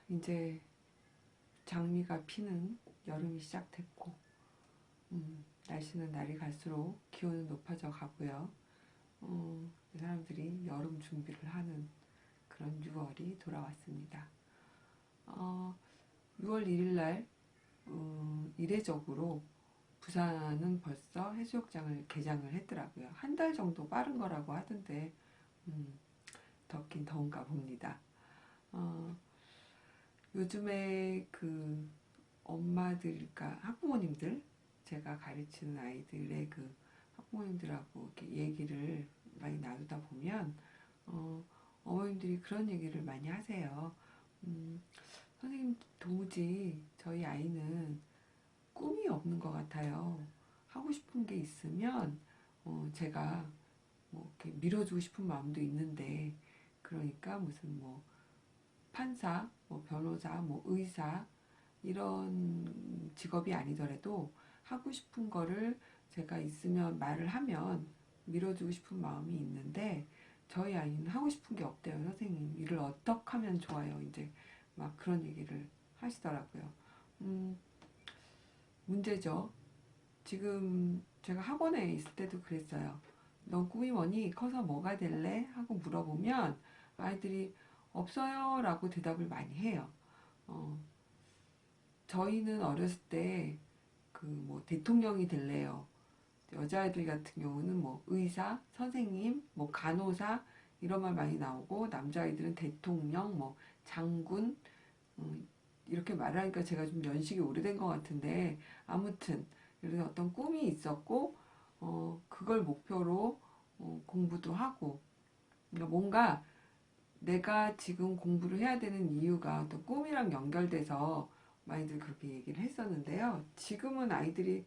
이제 장미가 피는 여름이 시작됐고, 날씨는 날이 갈수록 기온은 높아져 가고요. 사람들이 여름 준비를 하는 그런 6월이 돌아왔습니다. 6월 1일 날 이례적으로 부산은 벌써 해수욕장을 개장을 했더라고요. 한 달 정도 빠른 거라고 하던데 덥긴 더운가 봅니다. 요즘에 그 엄마들, 그러니까 학부모님들, 제가 가르치는 아이들의 그 학부모님들하고 이렇게 얘기를 많이 나누다 보면 어머님들이 그런 얘기를 많이 하세요. 선생님, 도무지 저희 아이는 꿈이 없는 것 같아요. 하고 싶은 게 있으면 제가 뭐 이렇게 밀어주고 싶은 마음도 있는데, 그러니까 무슨 뭐 판사, 뭐 변호사, 뭐 의사 이런 직업이 아니더라도 하고 싶은 거를 제가 있으면 말을 하면 밀어주고 싶은 마음이 있는데, 저희 아이는 하고 싶은 게 없대요. 선생님, 일을 어떻게 하면 좋아요? 이제 막 그런 얘기를 하시더라고요. 문제죠. 지금 제가 학원에 있을 때도 그랬어요. 넌 꿈이 뭐니? 커서 뭐가 될래? 하고 물어보면 아이들이 없어요 라고 대답을 많이 해요. 저희는 어렸을 때 그 뭐 대통령이 될래요. 여자아이들 같은 경우는 뭐 의사, 선생님, 뭐 간호사 이런 말 많이 나오고, 남자아이들은 대통령, 뭐 장군, 이렇게 말하니까 제가 좀 연식이 오래된 것 같은데, 아무튼 그래서 어떤 꿈이 있었고 그걸 목표로 공부도 하고, 그러니까 뭔가 내가 지금 공부를 해야 되는 이유가 어떤 꿈이랑 연결돼서 많이들 그렇게 얘기를 했었는데요. 지금은 아이들이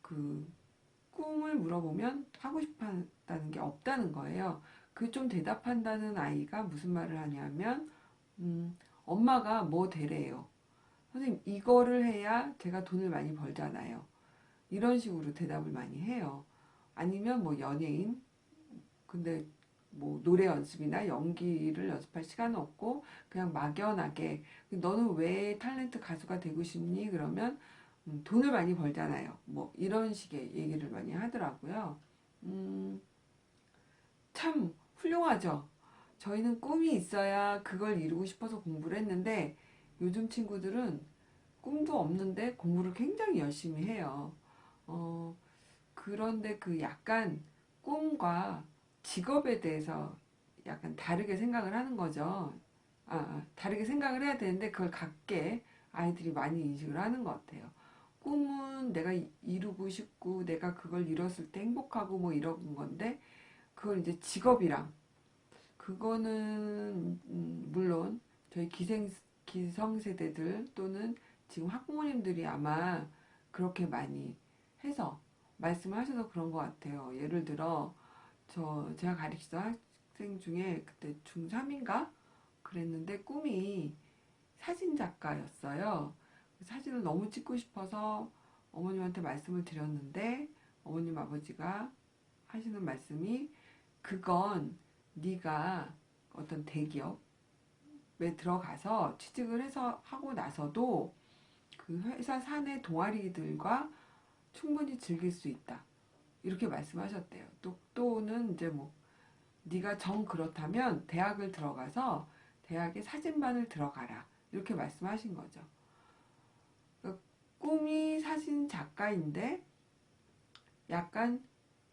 그 꿈을 물어보면 하고 싶어 한다는 게 없다는 거예요. 그 좀 대답한다는 아이가 무슨 말을 하냐면, 엄마가 뭐 되래요. 선생님, 이거를 해야 제가 돈을 많이 벌잖아요. 이런 식으로 대답을 많이 해요. 아니면 뭐 연예인, 근데 뭐 노래 연습이나 연기를 연습할 시간은 없고 그냥 막연하게 너는 왜 탤런트 가수가 되고 싶니? 그러면 돈을 많이 벌잖아요. 뭐 이런 식의 얘기를 많이 하더라고요. 참 훌륭하죠. 저희는 꿈이 있어야 그걸 이루고 싶어서 공부를 했는데, 요즘 친구들은 꿈도 없는데 공부를 굉장히 열심히 해요. 그런데 그 약간 꿈과 직업에 대해서 약간 다르게 생각을 하는 거죠. 다르게 생각을 해야 되는데 그걸 같게 아이들이 많이 인식을 하는 것 같아요. 꿈은 내가 이루고 싶고 내가 그걸 이뤘을 때 행복하고 뭐 이런 건데, 그걸 이제 직업이랑, 그거는 물론 저희 기성세대들 또는 지금 학부모님들이 아마 그렇게 많이 해서 말씀을 하셔서 그런 것 같아요. 예를 들어 제가 가르치던 학생 중에 그때 중3인가 그랬는데 꿈이 사진작가였어요. 사진을 너무 찍고 싶어서 어머님한테 말씀을 드렸는데, 어머님 아버지가 하시는 말씀이, 그건 네가 어떤 대기업에 들어가서 취직을 해서 하고 나서도 그 회사 사내 동아리들과 충분히 즐길 수 있다, 이렇게 말씀하셨대요. 또는 이제 뭐 네가 정 그렇다면 대학을 들어가서 대학의 사진반을 들어가라, 이렇게 말씀하신 거죠. 그러니까 꿈이 사진 작가인데 약간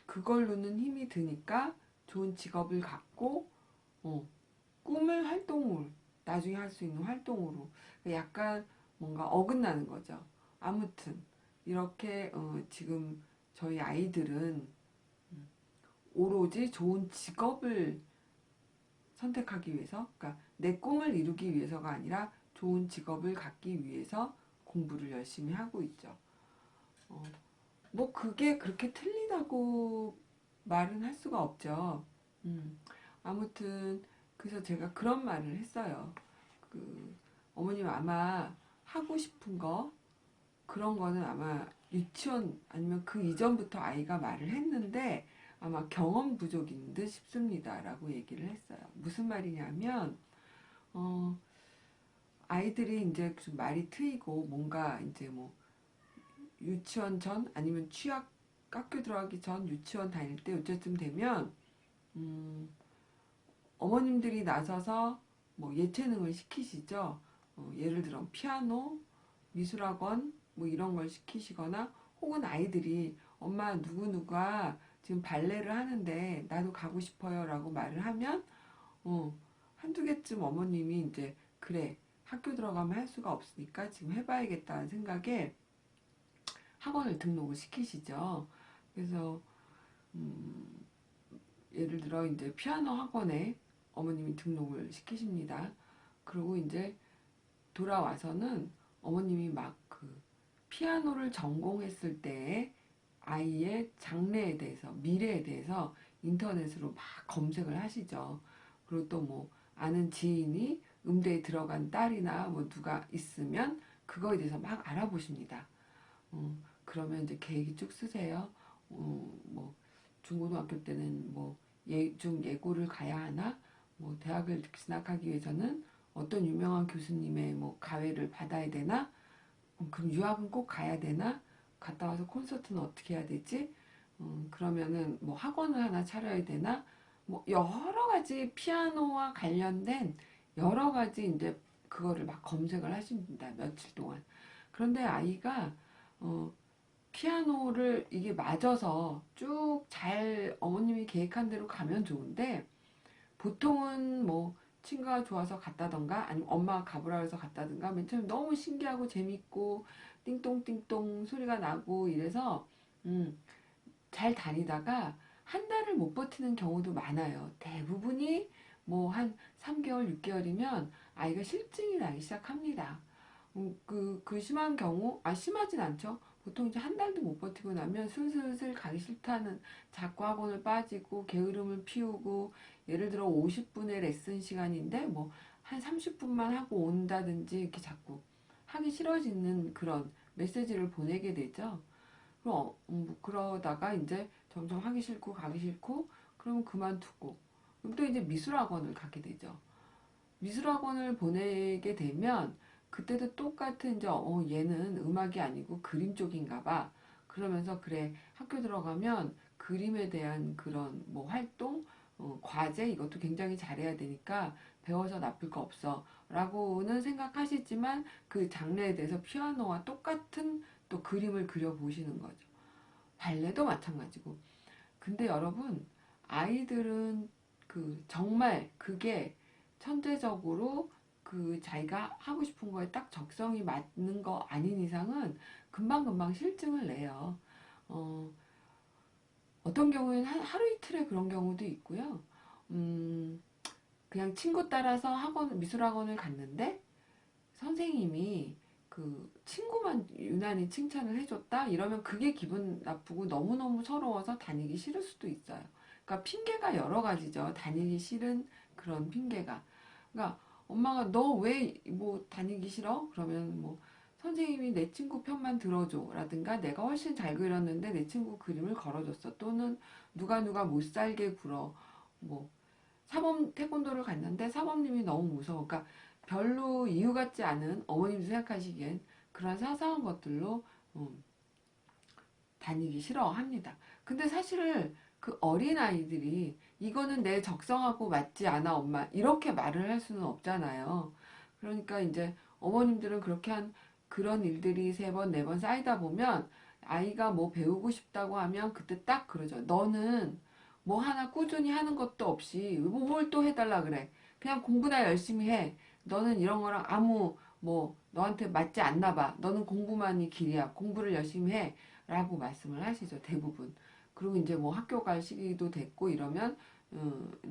그걸로는 힘이 드니까 좋은 직업을 갖고 꿈을 활동을 나중에 할 수 있는 활동으로, 약간 뭔가 어긋나는 거죠. 아무튼 이렇게 지금 저희 아이들은 오로지 좋은 직업을 선택하기 위해서, 그러니까 내 꿈을 이루기 위해서가 아니라 좋은 직업을 갖기 위해서 공부를 열심히 하고 있죠. 뭐 그게 그렇게 틀리다고 말은 할 수가 없죠. 아무튼 그래서 제가 그런 말을 했어요. 어머님 아마 하고 싶은 거, 그런 거는 아마 유치원 아니면 그 이전부터 아이가 말을 했는데 아마 경험 부족인 듯 싶습니다 라고 얘기를 했어요. 무슨 말이냐면 아이들이 이제 좀 말이 트이고 뭔가 이제 뭐 유치원 전 아니면 취학 학교 들어가기 전 유치원 다닐 때 요때쯤 되면 음, 어머님들이 나서서 뭐 예체능을 시키시죠. 예를 들어 피아노, 미술학원 뭐 이런 걸 시키시거나 혹은 아이들이 엄마 누구누가 지금 발레를 하는데 나도 가고 싶어요 라고 말을 하면 한두 개쯤 어머님이 이제 그래 학교 들어가면 할 수가 없으니까 지금 해봐야겠다는 생각에 학원을 등록을 시키시죠. 그래서 음, 예를 들어 이제 피아노 학원에 어머님이 등록을 시키십니다. 그리고 이제 돌아와서는 어머님이 막 그 피아노를 전공했을 때의 아이의 장래에 대해서 미래에 대해서 인터넷으로 막 검색을 하시죠. 그리고 또 뭐 아는 지인이 음대에 들어간 딸이나 뭐 누가 있으면 그거에 대해서 막 알아보십니다. 그러면 이제 계획이 쭉 쓰세요. 뭐 중고등학교 때는 뭐 예중 예고를 가야 하나, 뭐 대학을 진학하기 위해서는 어떤 유명한 교수님의 뭐 가회를 받아야 되나, 그럼 유학은 꼭 가야 되나, 갔다 와서 콘서트는 어떻게 해야 되지? 그러면은 뭐 학원을 하나 차려야 되나, 뭐 여러 가지 피아노와 관련된 여러 가지 이제 그거를 막 검색을 하십니다. 며칠 동안. 그런데 아이가 어, 피아노를 이게 맞아서 쭉 잘 어머님이 계획한 대로 가면 좋은데 보통은 뭐 친구가 좋아서 갔다던가 아니면 엄마가 가보라 해서 갔다던가 맨 처음에 너무 신기하고 재밌고 띵똥띵똥 소리가 나고 이래서 음, 잘 다니다가 한 달을 못 버티는 경우도 많아요. 대부분이 뭐 한 3개월, 6개월이면 아이가 실증이 나기 시작합니다. 그 심한 경우, 심하진 않죠. 보통 이제 한 달도 못 버티고 나면 슬슬슬 가기 싫다는 자꾸 학원을 빠지고 게으름을 피우고 예를 들어 50분의 레슨 시간인데 뭐 한 30분만 하고 온다든지 이렇게 자꾸 하기 싫어지는 그런 메시지를 보내게 되죠. 뭐 그러다가 이제 점점 하기 싫고 가기 싫고 그러면 그만두고 그럼 또 이제 미술학원을 가게 되죠. 미술학원을 보내게 되면 그때도 똑같은 이제 얘는 음악이 아니고 그림 쪽인가 봐. 그러면서 그래 학교 들어가면 그림에 대한 그런 뭐 활동, 과제 이것도 굉장히 잘해야 되니까 배워서 나쁠 거 없어 라고는 생각하시지만 그 장르에 대해서 피아노와 똑같은 또 그림을 그려보시는 거죠. 발레도 마찬가지고. 근데 여러분 아이들은 그 정말 그게 천재적으로 그 자기가 하고 싶은 거에 딱 적성이 맞는 거 아닌 이상은 금방금방 실증을 내요. 어, 어떤 경우에는 하루 이틀에 그런 경우도 있고요. 음, 그냥 친구 따라서 미술학원을 갔는데 선생님이 그 친구만 유난히 칭찬을 해줬다 이러면 그게 기분 나쁘고 너무너무 서러워서 다니기 싫을 수도 있어요. 그러니까 핑계가 여러 가지죠. 다니기 싫은 그런 핑계가. 그러니까 엄마가 너 왜 뭐 다니기 싫어? 그러면 뭐 선생님이 내 친구 편만 들어줘 라든가 내가 훨씬 잘 그렸는데 내 친구 그림을 걸어줬어. 또는 누가 못 살게 굴어. 뭐 사범 태권도를 갔는데 사범님이 너무 무서워. 그러니까 별로 이유 같지 않은 어머님도 생각하시기엔 그런 사소한 것들로 다니기 싫어합니다. 근데 사실 그 어린아이들이 이거는 내 적성하고 맞지 않아 엄마 이렇게 말을 할 수는 없잖아요. 그러니까 이제 어머님들은 그렇게 한 그런 일들이 세 번, 네 번 쌓이다 보면 아이가 뭐 배우고 싶다고 하면 그때 딱 그러죠. 너는 뭐 하나 꾸준히 하는 것도 없이 뭘 또 해달라 그래. 그냥 공부나 열심히 해. 너는 이런 거랑 아무 뭐 너한테 맞지 않나 봐. 너는 공부만이 길이야. 공부를 열심히 해. 라고 말씀을 하시죠. 대부분. 그리고 이제 뭐 학교 갈 시기도 됐고 이러면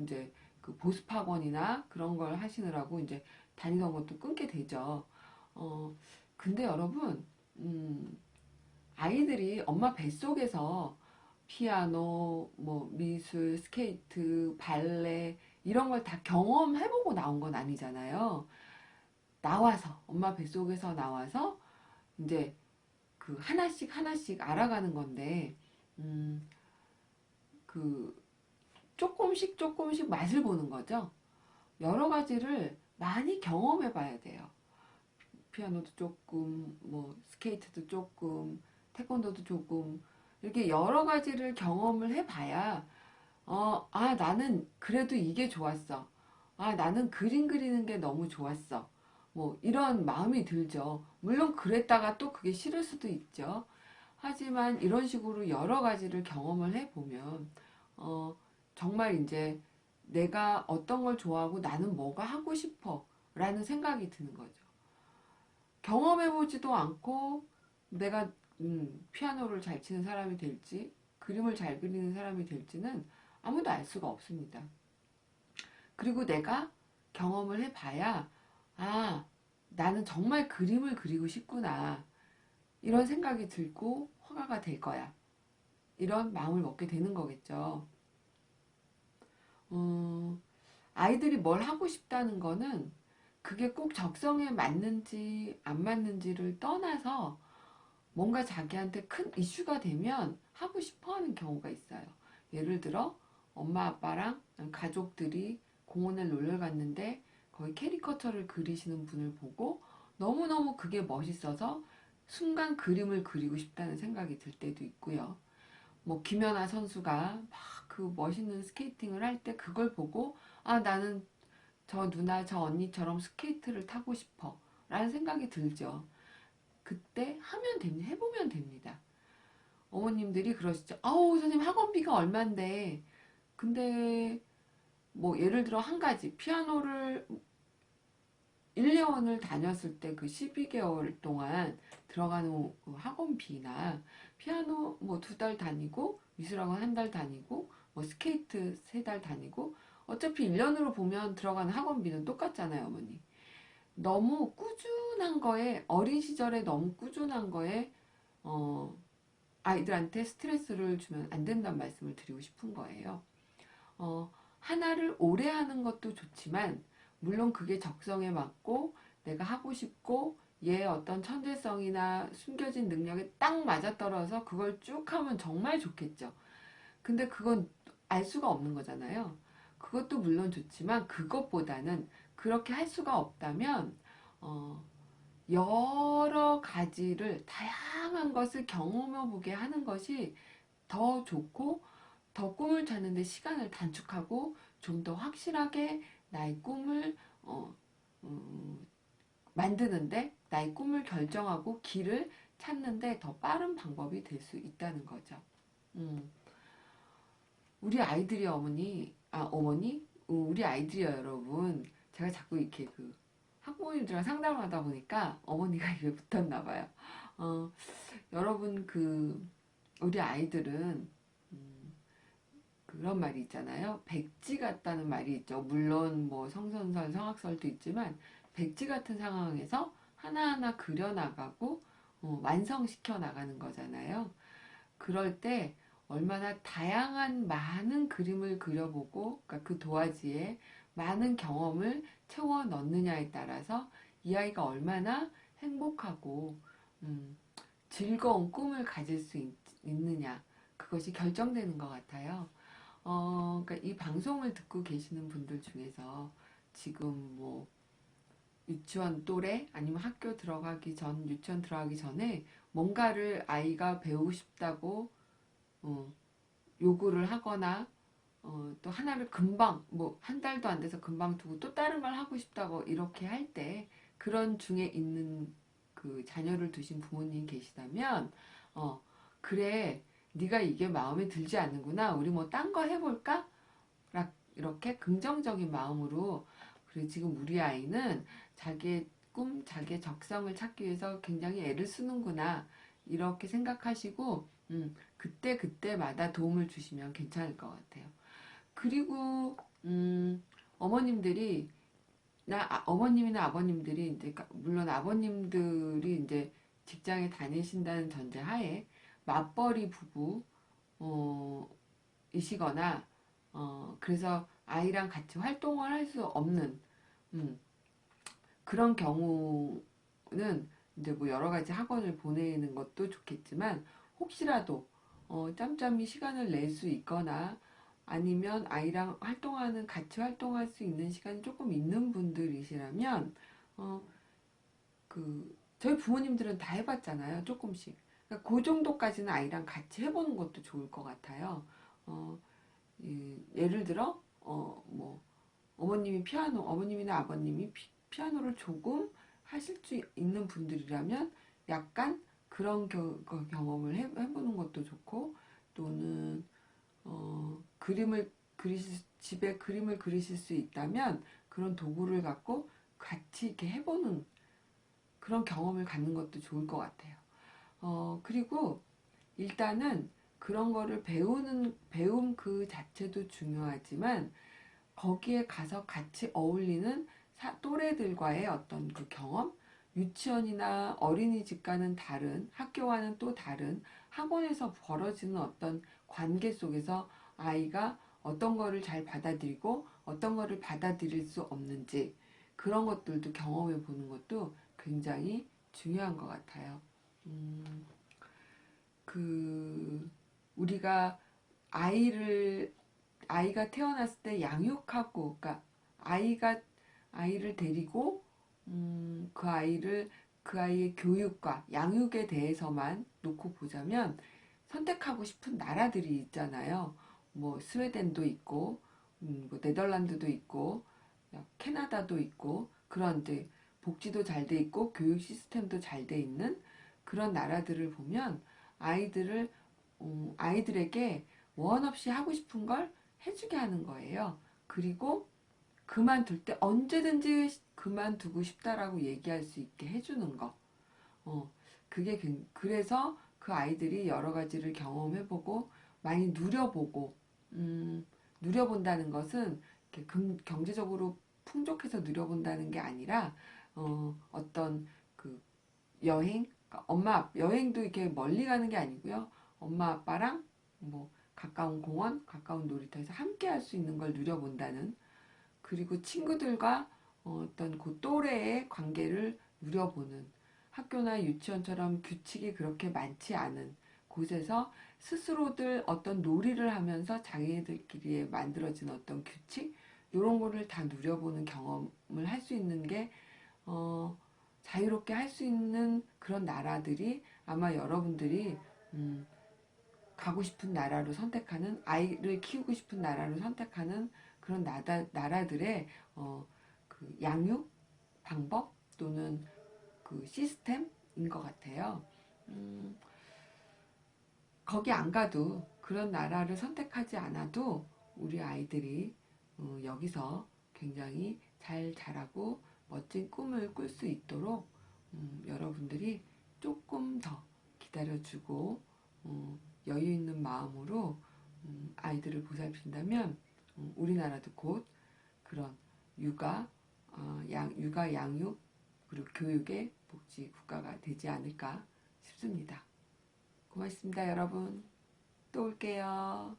이제 그 보습학원이나 그런 걸 하시느라고 이제 다니던 것도 끊게 되죠. 어, 근데 여러분, 아이들이 엄마 뱃속에서 피아노, 뭐 미술, 스케이트, 발레 이런 걸 다 경험해보고 나온 건 아니잖아요. 나와서 엄마 뱃속에서 나와서 이제 그 하나씩 하나씩 알아가는 건데 음, 그 조금씩 조금씩 맛을 보는 거죠. 여러 가지를 많이 경험해 봐야 돼요. 피아노도 조금, 뭐 스케이트도 조금, 태권도도 조금 이렇게 여러 가지를 경험을 해봐야 나는 그래도 이게 좋았어. 나는 그림 그리는 게 너무 좋았어. 뭐 이런 마음이 들죠. 물론 그랬다가 또 그게 싫을 수도 있죠. 하지만 이런 식으로 여러 가지를 경험을 해보면 정말 이제 내가 어떤 걸 좋아하고 나는 뭐가 하고 싶어 라는 생각이 드는 거죠. 경험해보지도 않고 내가 피아노를 잘 치는 사람이 될지 그림을 잘 그리는 사람이 될지는 아무도 알 수가 없습니다. 그리고 내가 경험을 해봐야 나는 정말 그림을 그리고 싶구나 이런 생각이 들고 화가가 될 거야. 이런 마음을 먹게 되는 거겠죠. 아이들이 뭘 하고 싶다는 거는 그게 꼭 적성에 맞는지 안 맞는지를 떠나서 뭔가 자기한테 큰 이슈가 되면 하고 싶어 하는 경우가 있어요. 예를 들어 엄마 아빠랑 가족들이 공원에 놀러 갔는데 거기 캐리커처를 그리시는 분을 보고 너무너무 그게 멋있어서 순간 그림을 그리고 싶다는 생각이 들 때도 있고요. 뭐 김연아 선수가 막 그 멋있는 스케이팅을 할 때 그걸 보고 나는 저 누나 저 언니처럼 스케이트를 타고 싶어 라는 생각이 들죠. 그때 하면 됩니다. 해보면 됩니다. 어머님들이 그러시죠. 아우 선생님 학원비가 얼만데. 근데 뭐 예를 들어 한 가지 피아노를 1년을 다녔을 때 그 12개월 동안 들어가는 그 학원비나 피아노 뭐 2달 다니고 미술학원 1달 다니고 뭐 스케이트 3달 다니고 어차피 1년으로 보면 들어가는 학원비는 똑같잖아요, 어머니. 너무 꾸준한 거에 어린 시절에 너무 꾸준한 거에 아이들한테 스트레스를 주면 안 된다는 말씀을 드리고 싶은 거예요. 하나를 오래 하는 것도 좋지만 물론 그게 적성에 맞고 내가 하고 싶고 얘의 어떤 천재성이나 숨겨진 능력에 딱 맞아떨어서 그걸 쭉 하면 정말 좋겠죠. 근데 그건 알 수가 없는 거잖아요. 그것도 물론 좋지만 그것보다는 그렇게 할 수가 없다면 여러 가지를 다양한 것을 경험해 보게 하는 것이 더 좋고 더 꿈을 찾는데 시간을 단축하고 좀 더 확실하게 나의 꿈을 만드는데 나의 꿈을 결정하고 길을 찾는데 더 빠른 방법이 될 수 있다는 거죠. 우리 아이들이 어머니 우리 아이들이요 여러분 제가 자꾸 이렇게 그 학부모님들이랑 상담을 하다 보니까 어머니가 입에 붙었나 봐요. 여러분 우리 아이들은 그런 말이 있잖아요. 백지 같다는 말이 있죠. 물론 뭐 성선설, 성악설도 있지만 백지 같은 상황에서 하나하나 그려나가고 완성시켜 나가는 거잖아요. 그럴 때 얼마나 다양한 많은 그림을 그려보고 그러니까 그 도화지에 많은 경험을 채워 넣느냐에 따라서 이 아이가 얼마나 행복하고 즐거운 꿈을 가질 수 있느냐 그것이 결정되는 것 같아요. 그러니까 이 방송을 듣고 계시는 분들 중에서 지금 뭐 유치원 또래 아니면 학교 들어가기 전 유치원 들어가기 전에 뭔가를 아이가 배우고 싶다고 요구를 하거나 또 하나를 금방 뭐 한 달도 안 돼서 금방 두고 또 다른 걸 하고 싶다고 이렇게 할 때 그런 중에 있는 그 자녀를 두신 부모님 계시다면 그래 네가 이게 마음에 들지 않는구나 우리 뭐 딴 거 해볼까? 이렇게 긍정적인 마음으로 그리고 지금 우리 아이는 자기의 꿈, 자기의 적성을 찾기 위해서 굉장히 애를 쓰는구나 이렇게 생각하시고 그때마다 도움을 주시면 괜찮을 것 같아요. 그리고 어머님들이 어머님이나 아버님들이 이제 물론 아버님들이 이제 직장에 다니신다는 전제 하에 맞벌이 부부 이시거나 그래서 아이랑 같이 활동을 할 수 없는 그런 경우는 이제 뭐 여러 가지 학원을 보내는 것도 좋겠지만 혹시라도 짬짬이 시간을 낼 수 있거나 아니면 아이랑 같이 활동할 수 있는 시간이 조금 있는 분들이시라면 저희 부모님들은 다 해봤잖아요. 조금씩. 그러니까 그 정도까지는 아이랑 같이 해보는 것도 좋을 것 같아요. 예를 들어, 어머님이나 아버님이 피아노를 조금 하실 수 있는 분들이라면 약간 그런 경험을 해보는 것도 좋고, 또는, 집에 그림을 그리실 수 있다면 그런 도구를 갖고 같이 이렇게 해보는 그런 경험을 갖는 것도 좋을 것 같아요. 그리고 일단은 그런 거를 배움 그 자체도 중요하지만 거기에 가서 같이 어울리는 또래들과의 어떤 그 경험, 유치원이나 어린이집과는 다른, 학교와는 또 다른 학원에서 벌어지는 어떤 관계 속에서 아이가 어떤 거를 잘 받아들이고 어떤 거를 받아들일 수 없는지 그런 것들도 경험해 보는 것도 굉장히 중요한 것 같아요. 우리가 아이가 태어났을 때 양육하고, 그러니까 아이를 데리고, 그 아이의 교육과 양육에 대해서만 놓고 보자면 선택하고 싶은 나라들이 있잖아요. 뭐, 스웨덴도 있고, 뭐 네덜란드도 있고, 캐나다도 있고, 그런 이제 복지도 잘 돼 있고, 교육 시스템도 잘 돼 있는 그런 나라들을 보면 아이들에게 원 없이 하고 싶은 걸 해주게 하는 거예요. 그리고 그만둘 때 언제든지 그만두고 싶다라고 얘기할 수 있게 해주는 거. 그래서 그 아이들이 여러 가지를 경험해보고 많이 누려본다는 것은 경제적으로 풍족해서 누려본다는 게 아니라, 어떤 그 여행, 그러니까 여행도 이렇게 멀리 가는 게 아니고요. 엄마 아빠랑 뭐 가까운 공원, 가까운 놀이터에서 함께 할 수 있는 걸 누려본다는, 그리고 친구들과 어떤 그 또래의 관계를 누려보는, 학교나 유치원처럼 규칙이 그렇게 많지 않은 곳에서 스스로들 어떤 놀이를 하면서 자기들끼리 만들어진 어떤 규칙, 이런 거를 다 누려보는 경험을 할 수 있는 게 자유롭게 할 수 있는 그런 나라들이 아마 여러분들이 가고 싶은 나라로 선택하는, 아이를 키우고 싶은 나라로 선택하는 그런 나라들의 그 양육 방법 또는 그 시스템인 것 같아요. 거기 안 가도, 그런 나라를 선택하지 않아도 우리 아이들이 여기서 굉장히 잘 자라고 멋진 꿈을 꿀 수 있도록 여러분들이 조금 더 기다려주고 여유 있는 마음으로 아이들을 보살핀다면 우리나라도 곧 그런 육아, 양육 그리고 교육의 복지 국가가 되지 않을까 싶습니다. 고맙습니다, 여러분. 또 올게요.